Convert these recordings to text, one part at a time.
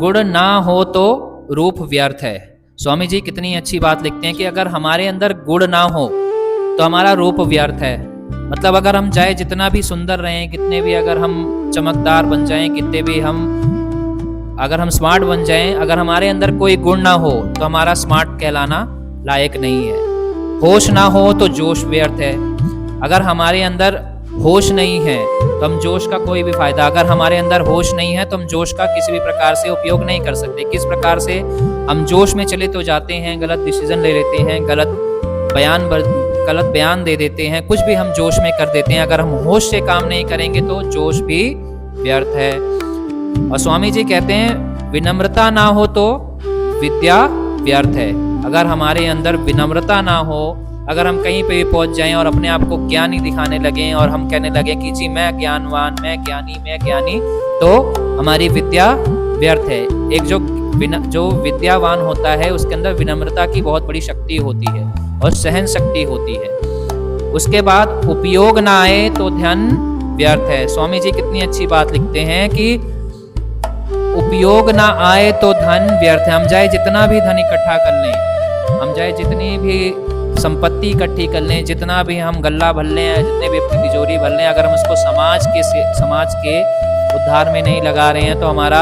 गुण ना हो तो रूप व्यर्थ है। स्वामी जी कितनी अच्छी बात लिखते हैं कि अगर हमारे अंदर गुण ना हो तो हमारा रूप व्यर्थ है। मतलब अगर हम चाहे जितना भी सुंदर रहें, कितने भी अगर हम चमकदार बन जाएं, कितने भी अगर हम स्मार्ट बन जाएं, अगर हमारे अंदर कोई गुण ना हो तो हमारा स्मार्ट कहलाना लायक नहीं है। होश ना हो तो जोश व्यर्थ है। अगर हमारे अंदर होश नहीं है तो हम जोश का कोई भी फायदा, अगर हमारे अंदर होश नहीं है तो हम जोश का किसी भी प्रकार से उपयोग नहीं कर सकते। किस प्रकार से हम जोश में चले तो जाते हैं, गलत डिसीजन ले लेते हैं, गलत बयान दे देते हैं, कुछ भी हम जोश में कर देते हैं। अगर हम होश से काम नहीं करेंगे तो जोश भी व्यर्थ है। और स्वामी जी कहते हैं विनम्रता ना हो तो विद्या व्यर्थ है। अगर हमारे अंदर विनम्रता ना हो, अगर हम कहीं पे भी पहुंच जाएं और अपने आप को ज्ञानी दिखाने लगें और हम कहने लगे कि जी मैं ज्ञानवान, मैं ज्ञानी, तो हमारी विद्या व्यर्थ है। एक जो विद्यावान होता है उसके अंदर विनम्रता की बहुत बड़ी शक्ति होती है और सहन शक्ति होती है। उसके बाद उपयोग ना आए तो धन व्यर्थ है। स्वामी जी कितनी अच्छी बात लिखते हैं कि उपयोग ना आए तो धन व्यर्थ है। हम चाहे जितना भी धन इकट्ठा कर लें, हम चाहे जितनी भी संपत्ति इकट्ठी कर लें, जितना भी हम गल्ला भर लें, जितने भी अपनी तिजोरी भर लें, अगर हम उसको समाज के उद्धार में नहीं लगा रहे हैं तो हमारा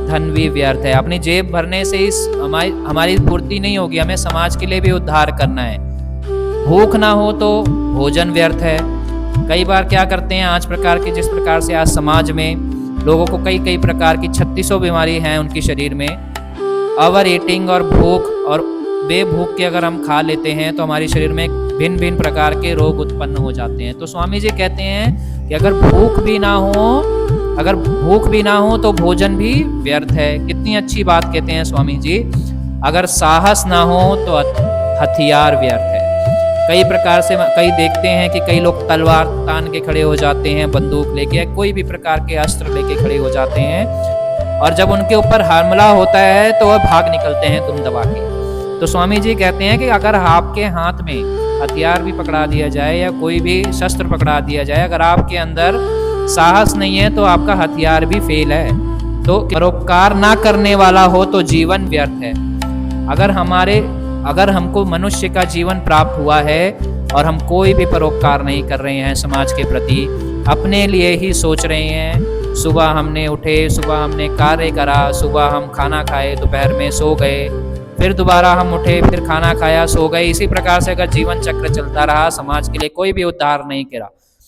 धन भी व्यर्थ है। अपनी जेब भरने से हमारी पूर्ति नहीं होगी, हमें समाज के लिए भी उद्धार करना है। भूख ना हो तो भोजन व्यर्थ है। कई बार क्या करते हैं, आज प्रकार के जिस प्रकार से आज समाज में लोगों को कई प्रकार की 3600 बीमारी हैं उनके शरीर में। ओवर ईटिंग और भूख और बेभूख के अगर हम खा लेते हैं तो हमारे शरीर में भिन्न प्रकार के रोग उत्पन्न हो जाते हैं। तो स्वामी जी कहते हैं कि अगर भूख भी ना हो तो भोजन भी व्यर्थ है। कितनी अच्छी बात कहते हैं स्वामी जी। अगर साहस ना हो तो हथियार व्यर्थ है। कई प्रकार से देखते हैं कि कई लोग तलवार तान के खड़े हो जाते हैं, बंदूक लेके, कोई भी प्रकार के अस्त्र लेके खड़े हो जाते हैं, और जब उनके ऊपर हमला होता है तो वह भाग निकलते हैं दुम दबा के। तो स्वामी जी कहते हैं कि अगर आपके हाथ में हथियार भी पकड़ा दिया जाए या कोई भी शस्त्र पकड़ा दिया जाए, अगर आपके अंदर साहस नहीं है तो आपका हथियार भी फेल है। तो परोपकार ना करने वाला हो तो जीवन व्यर्थ है। अगर हमको मनुष्य का जीवन प्राप्त हुआ है और हम कोई भी परोपकार नहीं कर रहे हैं समाज के प्रति, अपने लिए ही सोच रहे हैं, सुबह हमने उठे, सुबह हमने कार्य करा, सुबह हम खाना खाए, दोपहर में सो गए, फिर दोबारा हम उठे, फिर खाना खाया, सो गए, इसी प्रकार से अगर जीवन चक्र चलता रहा, समाज के लिए कोई भी उद्धार नहीं करा।